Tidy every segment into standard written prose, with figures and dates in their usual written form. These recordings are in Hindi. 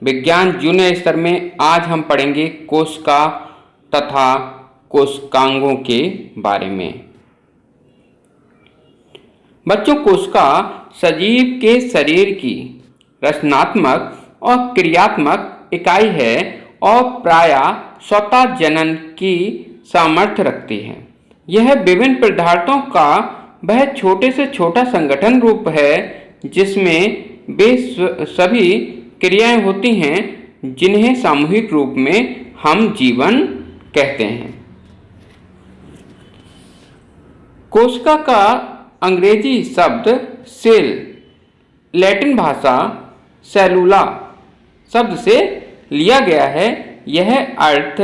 विज्ञान जूनियर स्तर में आज हम पढ़ेंगे कोशिका तथा कोशिकांगों के बारे में। बच्चों, कोशिका सजीव के शरीर की रचनात्मक और क्रियात्मक इकाई है और प्रायः स्वतः जनन की सामर्थ्य रखती है। यह विभिन्न पदार्थों का वह छोटे से छोटा संगठन रूप है जिसमें वे सभी क्रियाएं होती हैं जिन्हें सामूहिक रूप में हम जीवन कहते हैं। कोशिका का अंग्रेजी शब्द सेल लैटिन भाषा सेलुला शब्द से लिया गया है। यह अर्थ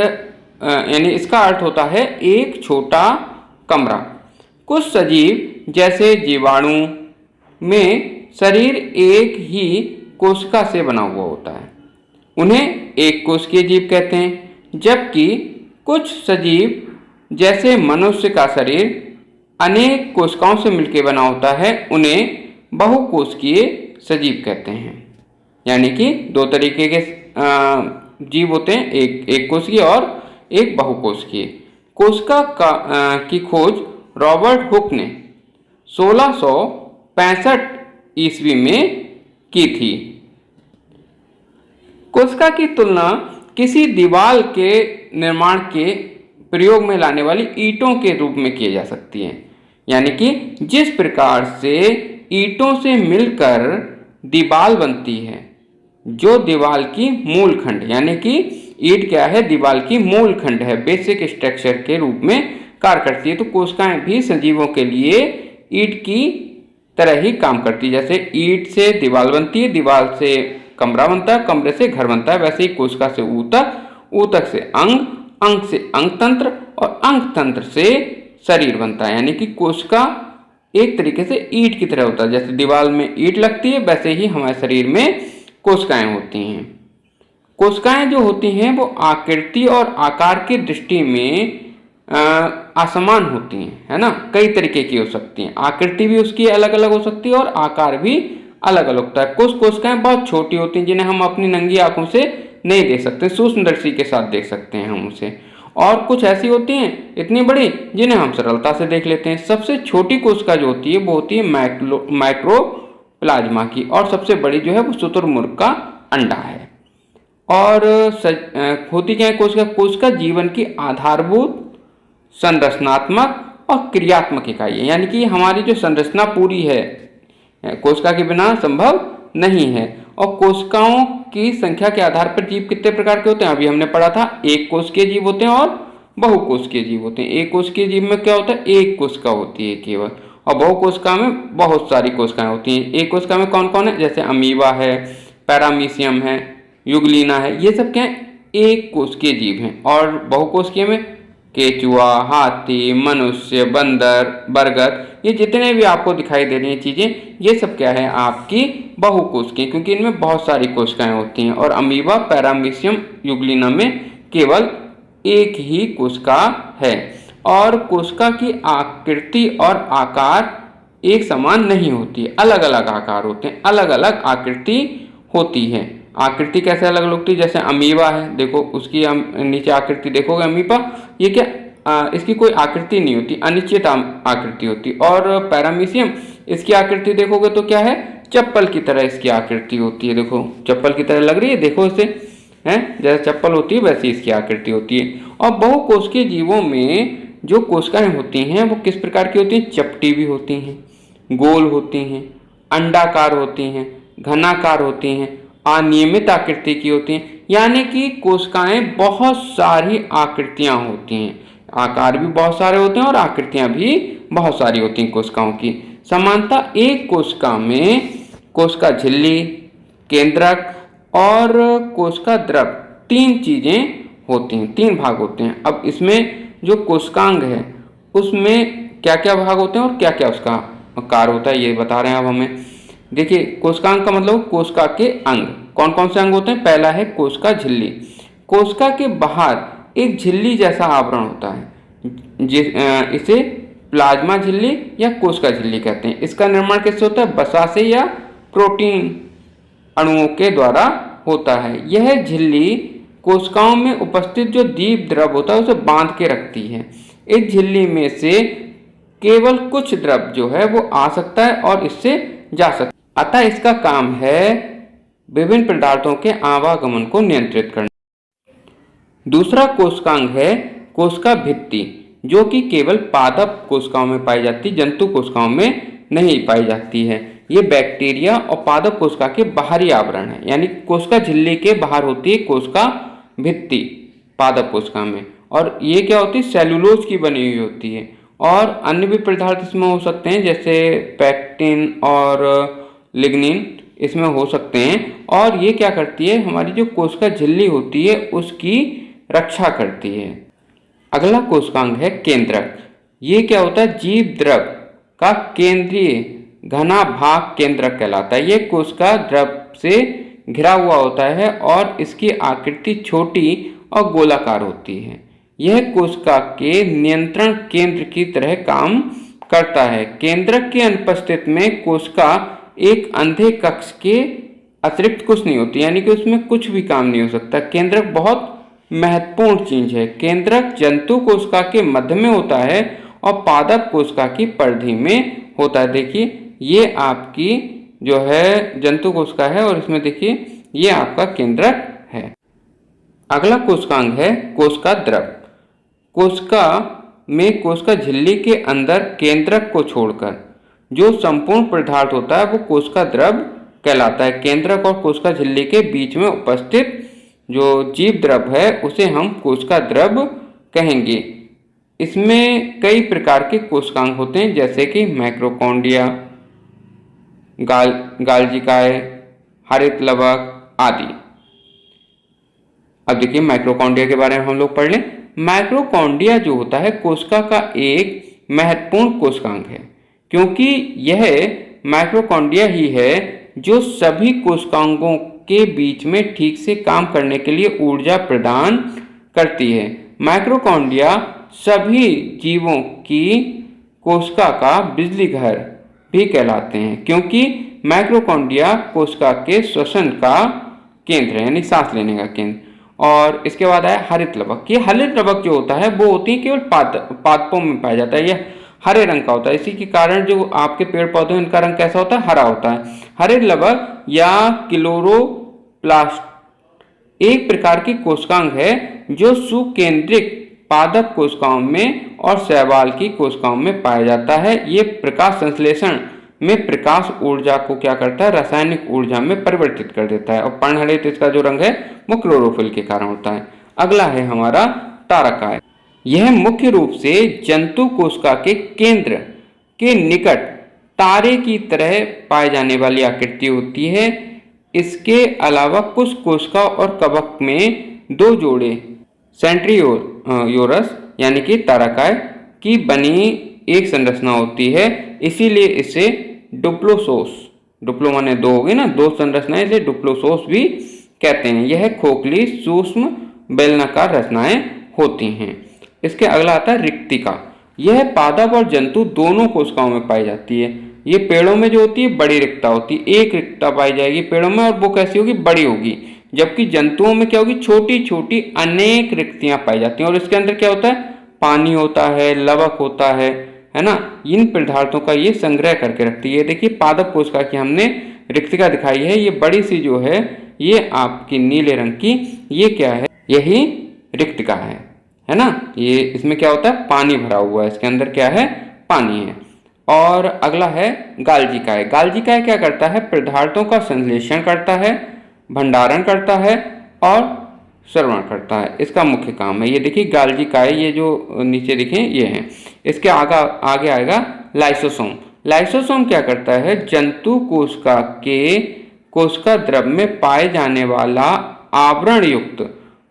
इसका अर्थ होता है एक छोटा कमरा। कुछ सजीव जैसे जीवाणु में शरीर एक ही कोशिका से बना हुआ होता है, उन्हें एक कोशिकीय जीव कहते हैं, जबकि कुछ सजीव जैसे मनुष्य का शरीर अनेक कोशिकाओं से मिलकर बना होता है, उन्हें बहुकोशिकीय सजीव कहते हैं। यानी कि दो तरीके के जीव होते हैं, एक कोशिकीय और एक बहुकोशिकीय। कोशिका की खोज रॉबर्ट हुक ने 1665 ईस्वी में की थी। कोशिका की तुलना किसी दीवार के निर्माण के प्रयोग में लाने वाली ईंटों के रूप में की जा सकती है। यानी कि जिस प्रकार से ईंटों से मिलकर दीवार बनती है, जो दीवार की मूल खंड, यानी कि ईंट क्या है, दीवार की मूल खंड है, बेसिक स्ट्रक्चर के रूप में कार्य करती है। तो कोशिकाएं भी सजीवों के लिए ईंट की तरह ही काम करती है। जैसे ईंट से दीवार बनती है, दीवार से कमरा बनता है, कमरे से घर बनता है, वैसे ही कोशिका से ऊतक, ऊतक से अंग, अंग से अंगतंत्र और अंगतंत्र से शरीर बनता है। यानी कि कोशिका एक तरीके से ईंट की तरह होता है। जैसे दीवार में ईंट लगती है, वैसे ही हमारे शरीर में कोशिकाएं होती हैं। कोशिकाएं जो होती हैं वो आकृति और आकार की दृष्टि में असमान होती हैं, है ना। कई तरीके की हो सकती हैं, आकृति भी उसकी अलग अलग हो सकती है और आकार भी अलग अलग होता है। कुछ कोशिकाएं बहुत छोटी होती हैं जिन्हें हम अपनी नंगी आंखों से नहीं देख सकते, सूक्ष्मदर्शी के साथ देख सकते हैं हम उसे। और कुछ ऐसी होती हैं इतनी बड़ी जिन्हें हम सरलता से देख लेते हैं। सबसे छोटी कोशिका जो होती है वो होती है माइक्रोप्लाज्मा की, और सबसे बड़ी जो है वो शुतुरमुर्ग का अंडा है। और होती क्या है कोशिका? कोशिका जीवन की आधारभूत संरचनात्मक और क्रियात्मक इकाई है। यानी कि हमारी जो संरचना पूरी है कोशिका के बिना संभव नहीं है। और कोशिकाओं की संख्या के आधार पर जीव कितने प्रकार के होते हैं? अभी हमने पढ़ा था, एक कोशिकीय जीव होते हैं और बहुकोशिकीय जीव होते हैं। एक कोशिकीय जीव में क्या होता है? एक कोशिका होती है केवल, और बहुकोशिका में बहुत सारी कोशिकाएं होती हैं। एक कोशिका में कौन कौन है? जैसे अमीबा है, पैरामीशियम है, युगलिना है, ये सब क्या है? एक कोशिकीय जीव हैं। और बहुकोशिकीय में केचुआ, हाथी, मनुष्य, बंदर, बरगद, ये जितने भी आपको दिखाई दे रही हैं चीज़ें, ये सब क्या है? आपकी बहुकोशिकीय, क्योंकि इनमें बहुत सारी कोशिकाएं होती हैं। और अमीबा, पैरामीशियम, युगलिना में केवल एक ही कोशिका है। और कोशिका की आकृति और आकार एक समान नहीं होती है, अलग अलग आकार होते हैं, अलग अलग आकृति होती है। आकृति कैसे अलग अलग होती है? जैसे अमीबा है, देखो उसकी नीचे आकृति देखोगे अमीबा, ये क्या इसकी कोई आकृति नहीं होती, अनिश्चित आकृति होती। और पैरामीशियम, इसकी आकृति देखोगे तो क्या है? चप्पल की तरह इसकी आकृति होती है। देखो चप्पल की तरह लग रही है, देखो इसे, है जैसे चप्पल होती है वैसी इसकी आकृति होती है। और बहुकोशिकीय जीवों में जो कोशिकाएं होती हैं वो किस प्रकार की होती हैं? चपटी भी होती हैं, गोल होती हैं, अंडाकार होती हैं, घनाकार होती हैं, अनियमित आकृति की होती हैं। यानी कि कोशिकाएं बहुत सारी आकृतियां होती हैं, आकार भी बहुत सारे होते हैं और आकृतियां भी बहुत सारी होती हैं कोशिकाओं की। समानता एक कोशिका में कोशिका झिल्ली, केंद्रक और कोशिका द्रव, तीन चीजें होती हैं, तीन भाग होते हैं। अब इसमें जो कोशिकांग है उसमें क्या क्या भाग होते हैं और क्या क्या उसका कार्य होता है ये बता रहे हैं अब हमें। देखिए कोशिकांग का मतलब कोशिका के अंग, कौन कौन से अंग होते हैं? पहला है कोशिका झिल्ली। कोशिका के बाहर एक झिल्ली जैसा आवरण होता है, इसे प्लाज्मा झिल्ली या कोशिका झिल्ली कहते हैं। इसका निर्माण कैसे होता है? वसा से या प्रोटीन अणुओं के द्वारा होता है। यह झिल्ली कोशिकाओं में उपस्थित जो दीप द्रव होता है उसे बांध के रखती है। इस झिल्ली में से केवल कुछ द्रव जो है वो आ सकता है और इससे जा सकता है। अतः इसका काम है विभिन्न पदार्थों के आवागमन को नियंत्रित करना। दूसरा कोशिकांग है कोशिका भित्ति, जो कि केवल पादप कोशिकाओं में पाई जाती है, जंतु कोशिकाओं में नहीं पाई जाती है। ये बैक्टीरिया और पादप कोशिका के बाहरी आवरण है, यानी कोशिका झिल्ली के बाहर होती है कोशिका भित्ति पादप कोशिका में। और ये क्या होती है, सेलुलोज की बनी हुई होती है। और अन्य भी पदार्थ इसमें हो सकते हैं, जैसे पैक्टिन और लिग्निन इसमें हो सकते हैं। और ये क्या करती है, हमारी जो कोशिका झिल्ली होती है उसकी रक्षा करती है। अगला कोशिकांग है केंद्रक। ये क्या होता है, जीव द्रव का केंद्रीय घना भाग केंद्रक कहलाता है। ये कोशिका द्रव से घिरा हुआ होता है और इसकी आकृति छोटी और गोलाकार होती है। यह कोशिका के नियंत्रण केंद्र की तरह काम करता है। केंद्रक की अनुपस्थिति में कोशिका एक अंधे कक्ष के अतिरिक्त कुछ नहीं होती, यानी कि उसमें कुछ भी काम नहीं हो सकता। केंद्रक बहुत महत्वपूर्ण चीज है। केंद्रक जंतु कोशिका के मध्य में होता है और पादप कोशिका की परिधि में होता है। देखिए ये आपकी जो है जंतु कोशिका है और इसमें देखिए ये आपका केंद्रक है। अगला कोशिकांग है कोशिका द्रव। कोशिका में कोशिका झिल्ली के अंदर केंद्रक को छोड़कर जो संपूर्ण पदार्थ होता है वो कोशिका द्रव कहलाता है। केंद्रक और कोशिका झिल्ली के बीच में उपस्थित जो जीव द्रव है उसे हम कोशिका द्रव कहेंगे। इसमें कई प्रकार के कोशिकांग होते हैं, जैसे कि माइक्रोकॉन्ड्रिया, गाल्जिकाए, हरित लवक आदि। अब देखिए माइक्रोकॉन्ड्रिया के बारे में हम लोग पढ़ लें। माइक्रोकॉन्ड्रिया जो होता है कोशिका का एक महत्वपूर्ण कोशिकांग है, क्योंकि यह माइक्रोकॉन्ड्रिया ही है जो सभी कोशिकांगों के बीच में ठीक से काम करने के लिए ऊर्जा प्रदान करती है। माइक्रोकॉन्ड्रिया सभी जीवों की कोशिका का बिजली घर भी कहलाते हैं, क्योंकि माइक्रोकॉन्ड्रिया कोशिका के श्वसन का केंद्र है, यानी सांस लेने का केंद्र। और इसके बाद आया हरित लवक। ये हरित लवक जो होता है वो होती है केवल पादपों में पाया जाता है। यह हरे रंग का होता है, इसी के कारण जो आपके पेड़ पौधे इनका रंग कैसा होता है, हरा होता है। हरित लवक या क्लोरोप्लास्ट एक प्रकार की कोशिकांग है जो सुकेंद्रिक पादप कोशिकाओं में और शैवाल की कोशिकाओं में पाया जाता है। ये प्रकाश संश्लेषण में प्रकाश ऊर्जा को क्या करता है, रासायनिक ऊर्जा में परिवर्तित कर देता है। और पर्णहरित इसका जो रंग है वो क्लोरोफिल के कारण होता है। अगला है हमारा तारकाय। यह मुख्य रूप से जंतु कोशिका के केंद्र के निकट तारे की तरह पाए जाने वाली आकृति होती है। इसके अलावा कुछ कोशिका और कवक में दो जोड़े सेंट्रियोरस यानी कि तारकाय की बनी एक संरचना होती है, इसीलिए इसे डुप्लोसोस, डुप्लो माने दो हो गए ना, दो संरचनाएं, इसे डुप्लोसोस भी कहते हैं। यह खोखली सूक्ष्म बेलनाकार रचनाएं होती हैं। इसके अगला आता है रिक्तिका। यह पादप और जंतु दोनों कोशिकाओं में पाई जाती है। ये पेड़ों में जो होती है बड़ी रिक्ता होती है, एक रिक्ता पाई जाएगी पेड़ों में और वो कैसी होगी, बड़ी होगी। जबकि जंतुओं में क्या होगी, छोटी छोटी अनेक रिक्तियां पाई जाती हैं। और इसके अंदर क्या होता है, पानी होता है, लवक होता है ना। इन पदार्थों का ये संग्रह करके रखती है। देखिए पादप कोशिका की हमने रिक्तिका दिखाई है, ये बड़ी सी जो है ये आपकी नीले रंग की, ये क्या है, यही रिक्तिका है ना। ये इसमें क्या होता है, पानी भरा हुआ है, इसके अंदर क्या है, पानी है। और अगला है गाल्जिकाय। गाल्जिकाय क्या करता है, पदार्थों का संश्लेषण करता है, भंडारण करता है और श्रवण करता है। इसका मुख्य काम है। ये देखिए गाल्जिकाय, ये जो नीचे दिखे ये हैं। इसके आगे आएगा लाइसोसोम। लाइसोसोम क्या करता है, जंतु कोशिका के कोशिका द्रव में पाए जाने वाला आवरण युक्त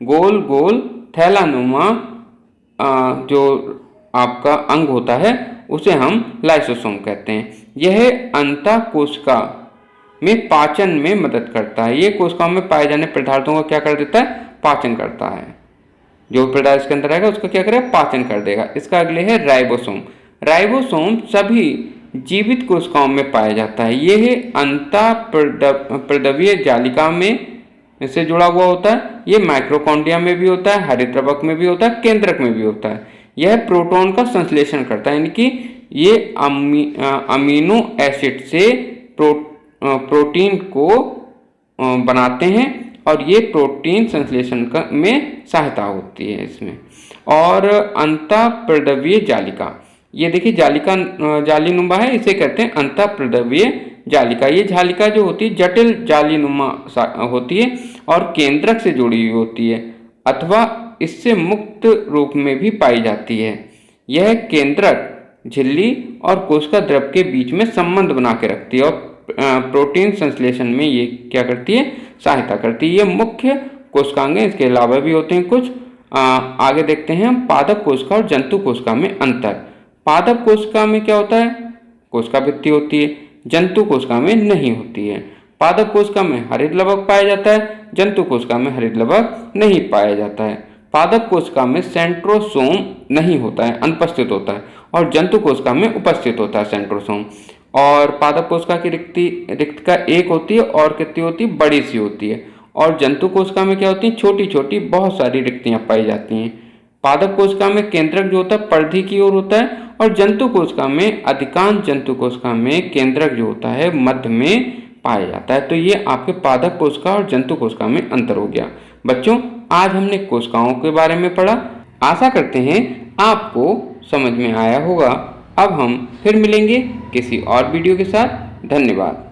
गोल गोल थैलानुमा जो आपका अंग होता है उसे हम लाइसोसोम कहते हैं। यह अंतः कोशिका में पाचन में मदद करता है। ये कोशिकाओं में पाए जाने पदार्थों का क्या कर देता है, पाचन करता है। जो पदार्थ इसके अंदर आएगा उसका क्या करेगा, पाचन कर देगा। इसका अगले है राइबोसोम। राइबोसोम सभी जीवित कोशिकाओं में पाया जाता है। यह अंतः प्रदवीय जालिका में इससे जुड़ा हुआ होता है। ये माइटोकॉन्ड्रिया में भी होता है, हरितद्रवक में भी होता है, केंद्रक में भी होता है। यह प्रोटॉन का संश्लेषण करता है, यानी कि ये अमीनो एसिड से प्रोटीन को बनाते हैं और ये प्रोटीन संश्लेषण में सहायता होती है इसमें। और अंतःप्रद्रव्य जालिका, ये देखिए जालिका जालीनुमा है, इसे कहते हैं अंतःप्रद्रव्य जालिका। ये जालिका जो होती है जटिल जालीनुमा होती है और केंद्रक से जुड़ी हुई होती है अथवा इससे मुक्त रूप में भी पाई जाती है। यह केंद्रक झिल्ली और कोशिका द्रव के बीच में संबंध बना के रखती है और प्रोटीन संश्लेषण में ये क्या करती है, सहायता करती है। ये मुख्य कोशिकांग हैं, इसके अलावा भी होते हैं कुछ। आगे देखते हैं हम पादप कोशिका और जंतु कोशिका में अंतर। पादप कोशिका में क्या होता है, कोशिका भित्ति होती है, जंतु कोशिका में नहीं होती है। पादप कोशिका में हरितद्रवक पाया जाता है, जंतु कोशिका में हरितद्रवक नहीं पाया जाता है। पादप कोशिका में सेंट्रोसोम नहीं होता है, अनुपस्थित होता है, और जंतु कोशिका में उपस्थित होता है सेंट्रोसोम। और पादप कोशिका की रिक्तिका एक होती है और कितनी होती है, बड़ी सी होती है। और जंतु कोशिका में क्या होती है, छोटी छोटी बहुत सारी रिक्तियां पाई जाती हैं। पादप कोशिका में केंद्रक जो होता है परिधि की ओर होता है और जंतु कोशिका में, अधिकांश जंतु कोशिका में केंद्रक जो होता है मध्य में पाया जाता है। तो ये आपके पादप कोशिका और जंतु कोशिका में अंतर हो गया। बच्चों, आज हमने कोशिकाओं के बारे में पढ़ा। आशा करते हैं आपको समझ में आया होगा। अब हम फिर मिलेंगे किसी और वीडियो के साथ। धन्यवाद।